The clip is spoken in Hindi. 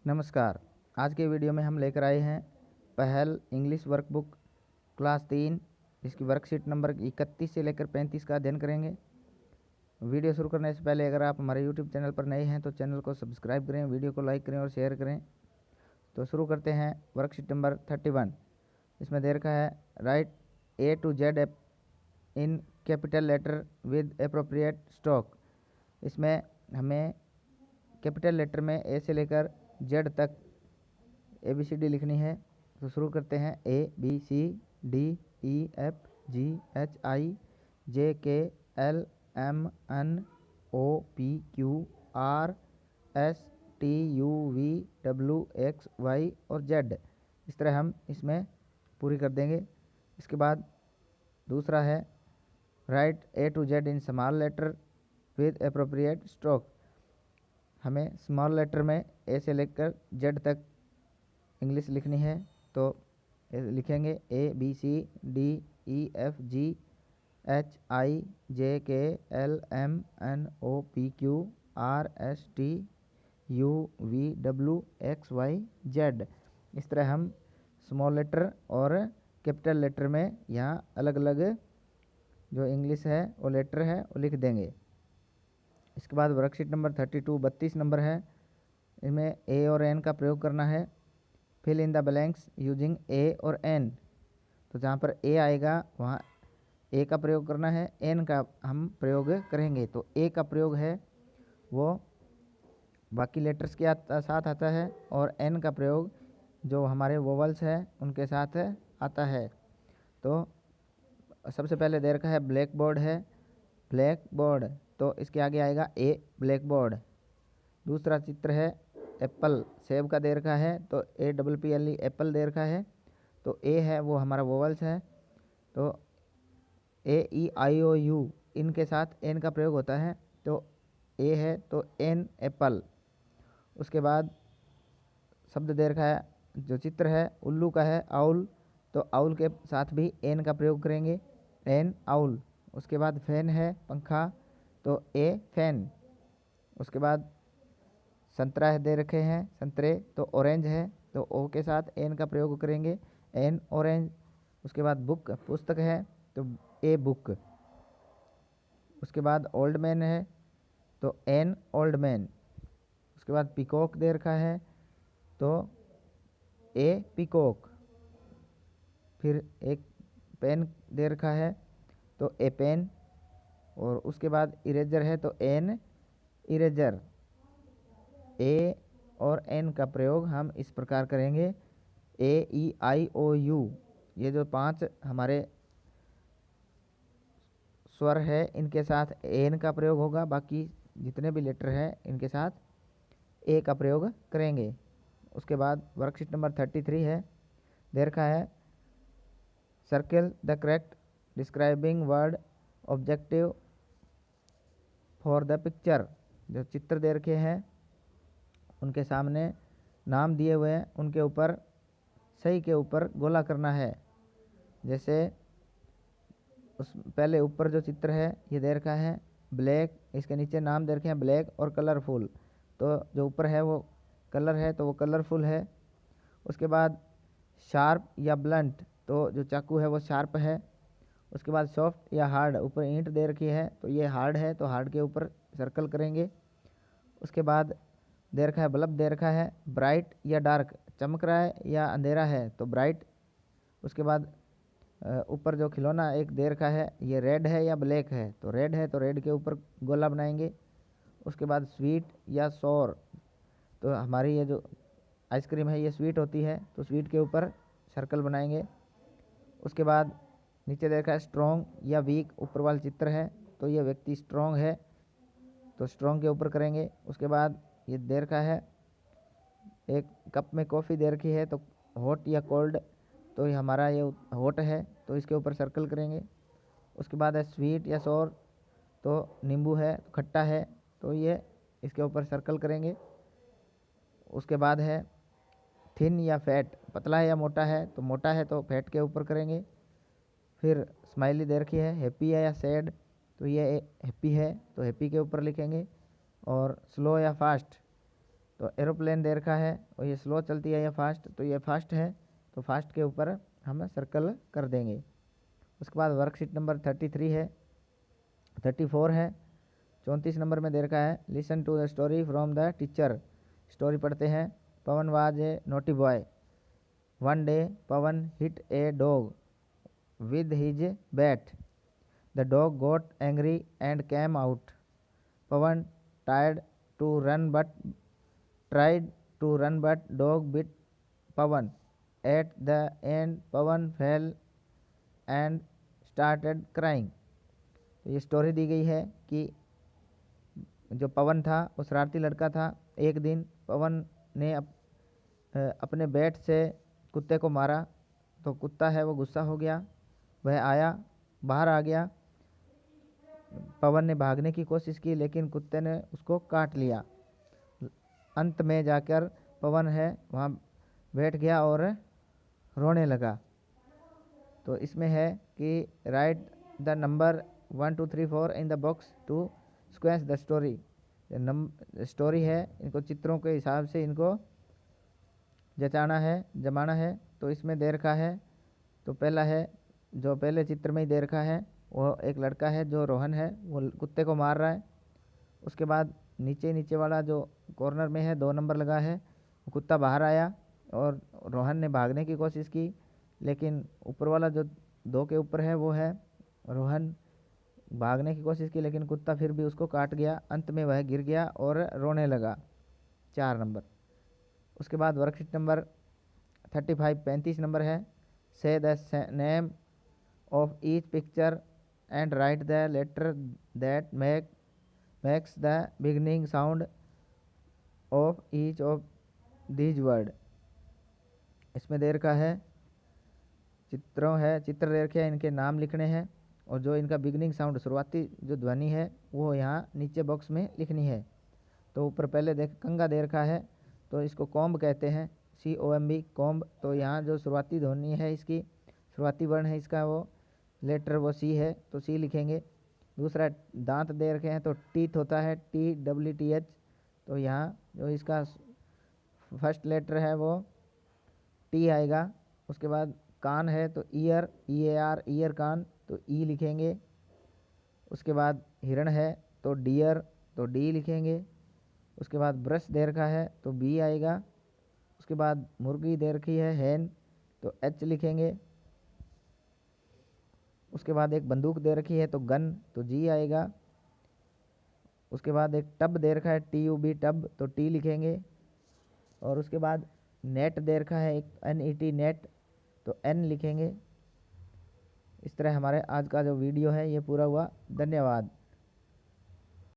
नमस्कार। आज के वीडियो में हम लेकर आए हैं पहल इंग्लिश वर्कबुक क्लास 3। इसकी वर्कशीट नंबर 31 से लेकर 35 का अध्ययन करेंगे। वीडियो शुरू करने से पहले अगर आप हमारे यूट्यूब चैनल पर नए हैं तो चैनल को सब्सक्राइब करें, वीडियो को लाइक करें और शेयर करें। तो शुरू करते हैं वर्कशीट नंबर 31। इसमें दे रखा है write A to Z in capital letter with appropriate stroke. इसमें हमें कैपिटल लेटर में ए से लेकर जेड तक ABCD लिखनी है। तो शुरू करते हैं ABCDEFGHIJKLMNOPQRSTUVWXY और Z। इस तरह हम इसमें पूरी कर देंगे। इसके बाद दूसरा है write A to Z in small letter with appropriate stroke. हमें स्मॉल लेटर में ए से लेकर जेड तक इंग्लिश लिखनी है। तो लिखेंगे ABCDEFGHIJKLMNOPQRSTUVWXYZ। इस तरह हम स्मॉल लेटर और कैपिटल लेटर में यहाँ अलग अलग जो इंग्लिश है वो लेटर है वो लिख देंगे। इसके बाद वर्कशीट नंबर 32 नंबर है। इसमें ए और एन का प्रयोग करना है। Fill in the blanks using a और एन। तो जहाँ पर ए आएगा वहाँ ए का प्रयोग करना है, एन का हम प्रयोग करेंगे। तो ए का प्रयोग है वो बाकी लेटर्स के साथ आता है और एन का प्रयोग जो हमारे वोवल्स हैं उनके साथ आता है। तो सबसे पहले दे रखा है ब्लैक बोर्ड है, ब्लैक बोर्ड, तो इसके आगे आएगा ए ब्लैक बोर्ड। दूसरा चित्र है एप्पल, सेब का दे रखा है तो APPLE एप्पल दे रखा है। तो ए है वो हमारा वोवल्स है। तो AEIOU इनके साथ एन का प्रयोग होता है। तो ए है तो एन एप्पल। उसके बाद शब्द दे रखा है, जो चित्र है उल्लू का है आउल, तो आउल के साथ भी एन का प्रयोग करेंगे, एन आउल। उसके बाद फैन है पंखा, तो ए फैन। उसके बाद संतरा है दे रखे हैं संतरे, तो ऑरेंज है तो ओ के साथ एन का प्रयोग करेंगे, एन ऑरेंज। उसके बाद बुक पुस्तक है तो ए बुक। उसके बाद ओल्ड मैन है तो एन ओल्ड मैन। उसके बाद पीकॉक दे रखा है तो ए पीकॉक। फिर एक पेन दे रखा है तो ए पेन। और उसके बाद इरेजर है तो एन इरेजर। ए और एन का प्रयोग हम इस प्रकार करेंगे, AEIOU। ये जो 5 हमारे स्वर है इनके साथ एन का प्रयोग होगा, बाकी जितने भी लेटर हैं इनके साथ ए का प्रयोग करेंगे। उसके बाद वर्कशीट नंबर 33 है, दे रखा है circle the correct describing word objective for the picture. जो चित्र दे रखे हैं उनके सामने नाम दिए हुए हैं, उनके ऊपर सही के ऊपर गोला करना है। जैसे उस पहले ऊपर जो चित्र है ये दे रखा है ब्लैक, इसके नीचे नाम दे रखे हैं ब्लैक और कलरफुल। तो जो ऊपर है वो कलर है तो वो कलरफुल है। उसके बाद शार्प या ब्लंट, तो जो चाकू है वो शार्प है। उसके बाद सॉफ्ट या हार्ड, ऊपर ईंट दे रखी है तो ये हार्ड है तो हार्ड के ऊपर सर्कल करेंगे। उसके बाद दे रखा है बल्ब दे रखा है ब्राइट या डार्क, चमक रहा है या अंधेरा है तो ब्राइट। उसके बाद ऊपर जो खिलौना एक दे रखा है ये रेड है या ब्लैक है, तो रेड है तो रेड के ऊपर गोला बनाएंगे। उसके बाद स्वीट या सोर, तो हमारी ये जो आइसक्रीम है ये स्वीट होती है तो स्वीट के ऊपर सर्कल बनाएंगे। उसके बाद नीचे दे रखा है स्ट्रॉन्ग या वीक, ऊपर वाला चित्र है तो ये व्यक्ति स्ट्रॉन्ग है तो स्ट्रॉन्ग के ऊपर करेंगे। उसके बाद ये दे रखा है एक कप में कॉफ़ी दे रखी है तो हॉट या कोल्ड, तो ये हमारा ये हॉट है तो इसके ऊपर सर्कल करेंगे। उसके बाद है स्वीट या सोर, तो नींबू है तो खट्टा है तो ये इसके ऊपर सर्कल करेंगे। उसके बाद है थिन या फैट, पतला है या मोटा है, तो मोटा है तो फैट के ऊपर करेंगे। फिर स्माइली दे रखी है हैप्पी है या सैड, तो ये हैप्पी है तो हैप्पी के ऊपर लिखेंगे। और स्लो या फास्ट, तो एरोप्लेन दे रखा है और ये स्लो चलती है या फास्ट, तो ये फास्ट है, तो फास्ट के ऊपर हम सर्कल कर देंगे। उसके बाद वर्कशीट नंबर 33 है, 34 है, 34 नंबर में दे रखा है listen to the story from the teacher. Story पढ़ते हैं। Pawan was a naughty boy. One day Pawan hit a dog with his bat. The dog got angry and came out. Pawan tried to run but dog bit Pawan. At the end Pawan fell and started crying. तो ये स्टोरी दी गई है कि जो पवन था वो शरारती लड़का था। एक दिन पवन ने अपने बैट से कुत्ते को मारा, तो कुत्ता है वो गुस्सा हो गया, वह आया, बाहर आ गया। पवन ने भागने की कोशिश की लेकिन कुत्ते ने उसको काट लिया। अंत में जाकर पवन है वहाँ बैठ गया और रोने लगा। तो इसमें है कि write the number 1 2 3 4 in the box to sequence the story. Story है, इनको चित्रों के हिसाब से इनको जचाना है, जमाना है। तो इसमें दे रखा है, तो पहला है जो पहले चित्र में ही दे रखा है, वो एक लड़का है जो रोहन है, वो कुत्ते को मार रहा है। उसके बाद नीचे वाला जो कॉर्नर में है 2 नंबर लगा है, वो कुत्ता बाहर आया और रोहन ने भागने की कोशिश की, लेकिन ऊपर वाला जो 2 के ऊपर है वो है रोहन भागने की कोशिश की लेकिन कुत्ता फिर भी उसको काट गया। अंत में वह गिर गया और रोने लगा। 4 नंबर। उसके बाद वर्कशीट नंबर 35 नंबर है say the name of each picture and write the letter that makes the beginning sound of each of these word। इसमें दे रखा है चित्र दे रखे हैं, इनके नाम लिखने हैं और जो इनका बिगनिंग साउंड शुरुआती जो ध्वनि है वो यहाँ नीचे बॉक्स में लिखनी है। तो ऊपर पहले देख कंगा दे रखा है, तो इसको कॉम्ब कहते हैं, COMB कॉम्ब। तो यहाँ जो शुरुआती ध्वनि है, इसकी शुरुआती वर्ण है इसका वो लेटर वो C है, तो C लिखेंगे। दूसरा दांत दे रखे हैं, तो टीथ होता है TWTH, तो यहाँ जो इसका फर्स्ट लेटर है वो T आएगा। उसके बाद कान है तो ईयर EAR ईयर कान, तो E लिखेंगे। उसके बाद हिरण है तो डियर, तो D लिखेंगे। उसके बाद ब्रश दे रखा है तो B आएगा। उसके बाद मुर्गी दे रखी है हैन, तो H लिखेंगे। उसके बाद एक बंदूक दे रखी है तो गन, तो G आएगा। उसके बाद एक टब दे रखा है TUB टब, तो T लिखेंगे। और उसके बाद नेट दे रखा है एक NET नेट, तो N लिखेंगे। इस तरह हमारे आज का जो वीडियो है ये पूरा हुआ। धन्यवाद।